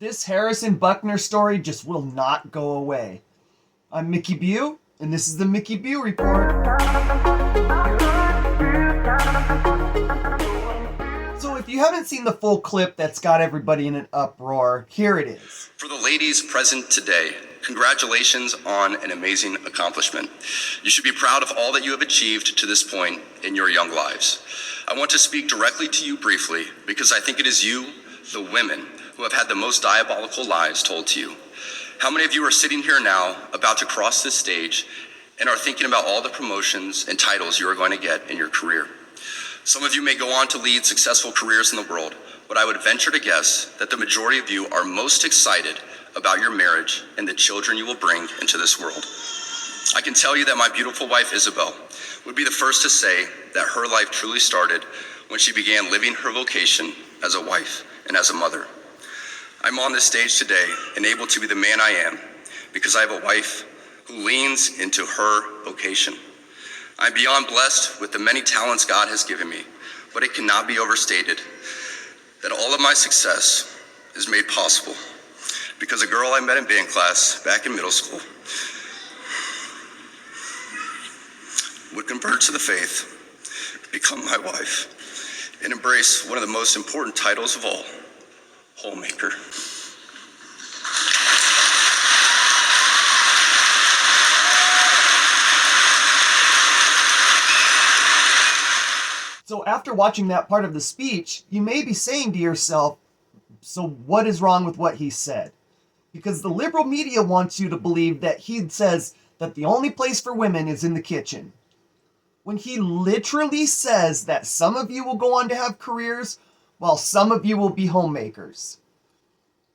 This Harrison Buckner story just will not go away. I'm Mickey Bew, and this is the Mickey Bew Report. So if you haven't seen the full clip that's got everybody in an uproar, here it is. For the ladies present today, congratulations on an amazing accomplishment. You should be proud of all that you have achieved to this point in your young lives. I want to speak directly to you briefly because I think it is you, the women, who have had the most diabolical lies told to you. How many of you are sitting here now about to cross this stage and are thinking about all the promotions and titles you are going to get in your career? Some of you may go on to lead successful careers in the world, but I would venture to guess that the majority of you are most excited about your marriage and the children you will bring into this world. I can tell you that my beautiful wife, Isabel, would be the first to say that her life truly started when she began living her vocation as a wife and as a mother. I'm on this stage today and able to be the man I am because I have a wife who leans into her vocation. I'm beyond blessed with the many talents God has given me, but it cannot be overstated that all of my success is made possible because a girl I met in band class back in middle school would convert to the faith, become my wife, and embrace one of the most important titles of all, homemaker. So after watching that part of the speech, you may be saying to yourself, so what is wrong with what he said? Because the liberal media wants you to believe that he says that the only place for women is in the kitchen. When he literally says that some of you will go on to have careers while some of you will be homemakers.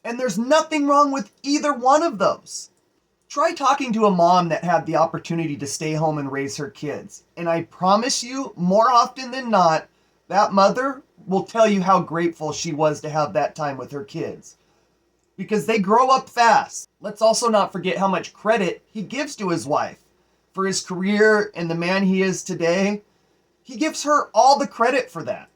And there's nothing wrong with either one of those. Try talking to a mom that had the opportunity to stay home and raise her kids. And I promise you, more often than not, that mother will tell you how grateful she was to have that time with her kids. Because they grow up fast. Let's also not forget how much credit he gives to his wife. For his career and the man he is today, he gives her all the credit for that.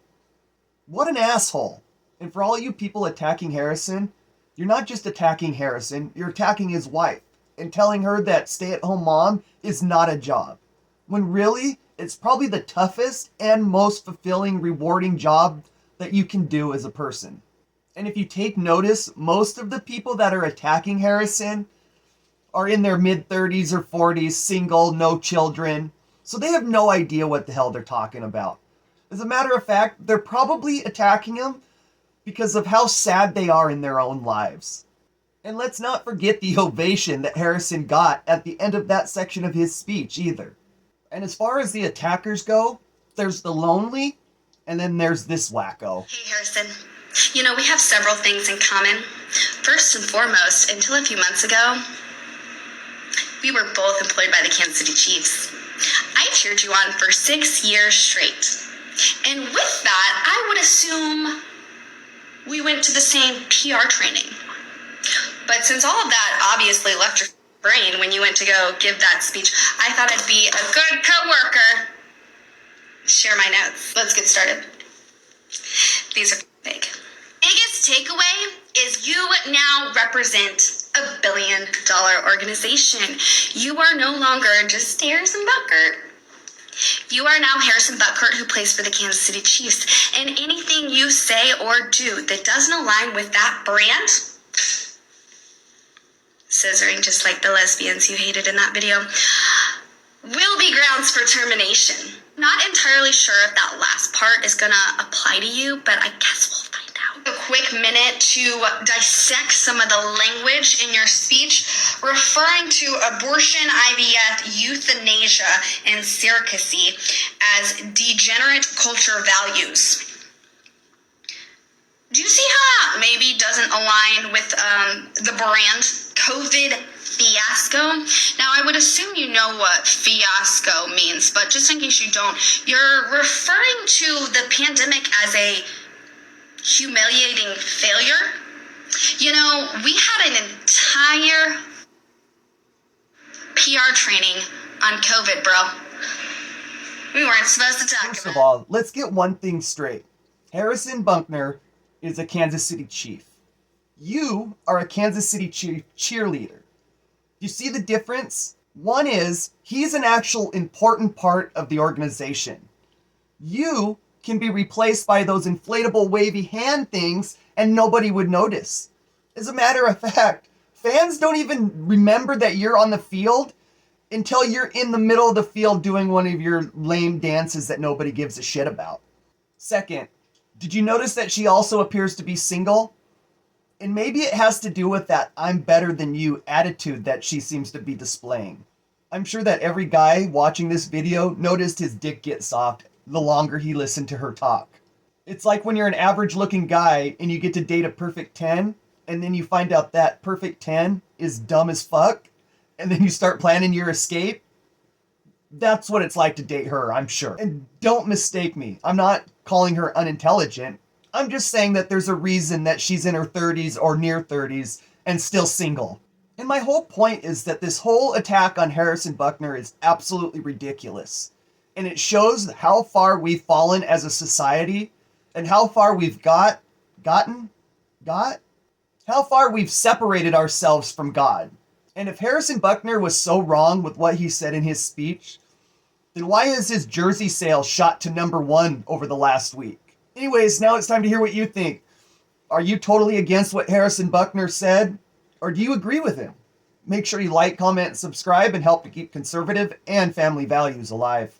What an asshole. And for all you people attacking Harrison, you're not just attacking Harrison, you're attacking his wife and telling her that stay-at-home mom is not a job. When really, it's probably the toughest and most fulfilling, rewarding job that you can do as a person. And if you take notice, most of the people that are attacking Harrison are in their mid-30s or 40s, single, no children. So they have no idea what the hell they're talking about. As a matter of fact, they're probably attacking him because of how sad they are in their own lives. And let's not forget the ovation that Harrison got at the end of that section of his speech either. And as far as the attackers go, there's the lonely, and then there's this wacko. Hey Harrison, you know, we have several things in common. First and foremost, until a few months ago, we were both employed by the Kansas City Chiefs. I cheered you on for 6 years straight. And with that, I would assume we went to the same PR training. But since all of that obviously left your brain when you went to go give that speech, I thought I'd be a good coworker. Share my notes. Let's get started. These are big. Biggest takeaway is you now represent $1 billion organization. You are no longer just Harrison Butker. You are now Harrison Butker, who plays for the Kansas City Chiefs. And anything you say or do that doesn't align with that brand, scissoring just like the lesbians you hated in that video, will be grounds for termination. Not entirely sure if that last part is gonna apply to you, but I guess we'll find out. A quick minute to dissect some of the language in your speech referring to abortion, IVF, euthanasia, and surrogacy as degenerate culture values. Do you see how that maybe doesn't align with the brand COVID fiasco? Now, I would assume you know what fiasco means, but just in case you don't, you're referring to the pandemic as a humiliating failure. You know, we had an entire PR training on COVID, bro. We weren't supposed to talk about it. First of all, let's get one thing straight. Harrison Buckner is a Kansas City Chief. You are a Kansas City cheerleader. You see the difference? One is, he's an actual important part of the organization. You can be replaced by those inflatable wavy hand things and nobody would notice. As a matter of fact, fans don't even remember that you're on the field until you're in the middle of the field doing one of your lame dances that nobody gives a shit about. Second, did you notice that she also appears to be single? And maybe it has to do with that I'm better than you attitude that she seems to be displaying. I'm sure that every guy watching this video noticed his dick get soft the longer he listened to her talk. It's like when you're an average looking guy and you get to date a perfect 10, and then you find out that perfect 10 is dumb as fuck, and then you start planning your escape. That's what it's like to date her, I'm sure. And don't mistake me, I'm not calling her unintelligent. I'm just saying that there's a reason that she's in her 30s or near 30s and still single. And my whole point is that this whole attack on Harrison Butker is absolutely ridiculous. And it shows how far we've fallen as a society and how far we've how far we've separated ourselves from God. And if Harrison Butker was so wrong with what he said in his speech, then why is his jersey sale shot to #1 over the last week? Anyways, now it's time to hear what you think. Are you totally against what Harrison Butker said? Or do you agree with him? Make sure you like, comment, and subscribe and help to keep conservative and family values alive.